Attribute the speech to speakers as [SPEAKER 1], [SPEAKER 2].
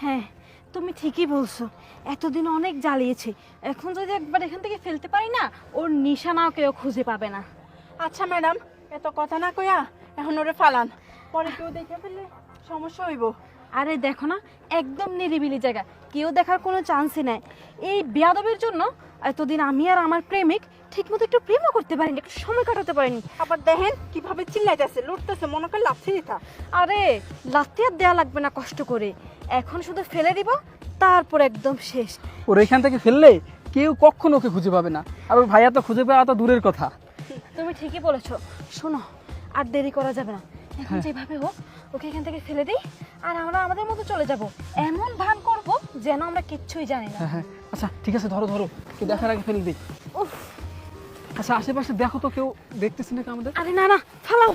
[SPEAKER 1] হ্যাঁ, তুমি ঠিকই বলছো। এতদিন অনেক জ্বালিয়েছি, এখন যদি একবার এখান থেকে ফেলতে পারি না, ওর নিশানাও কেউ খুঁজে পাবে না।
[SPEAKER 2] আচ্ছা ম্যাডাম, এত কথা না কইয়া এখন ওরে ফালান, পরে কেউ দেখে ফেললে সমস্যা হইব।
[SPEAKER 1] আরে দেখো না, একদম নিরিবিলি জায়গা, কেউ দেখার কোনো চান্সই নাই। এই বেয়াদবের জন্য এতদিন আমি আর আমার প্রেমিক ঠিকমতো একটু প্রেমও করতে পারিনি, একটু সময় কাটাতে পারিনি।
[SPEAKER 2] আবার দেখেন কিভাবে চিল্লাইতেছে, লড়তেছে, মনে করে লাফি দিতা।
[SPEAKER 1] আরে লাথি আর দেওয়া লাগবে না কষ্ট করে, এখন শুধু ফেলে দিব, তারপর একদম শেষ।
[SPEAKER 3] ওর এখান থেকে ফেললে কেউ কখনো ওকে খুঁজে পাবে না, আর ওর ভাইয়া তো খুঁজে পাওয়া তো দূরের কথা।
[SPEAKER 1] তুমি ঠিকই বলেছো। শোনো, আর দেরি করা যাবে না, এখন যেভাবে হোক ওকে এখান থেকে ফেলে দিই, আর আমরা আমাদের মতো চলে যাব। এমন ভান করব যেন আমরা কিচ্ছুই জানি না।
[SPEAKER 3] হ্যাঁ হ্যাঁ, আচ্ছা ঠিক আছে, ধরো ধরো, কেউ দেখার আগে ফেলে দিই।
[SPEAKER 1] উফ,
[SPEAKER 3] আচ্ছা আশেপাশে দেখো তো, কেউ দেখতেছি নাকি আমাদের?
[SPEAKER 1] আরে না না, ফালাও।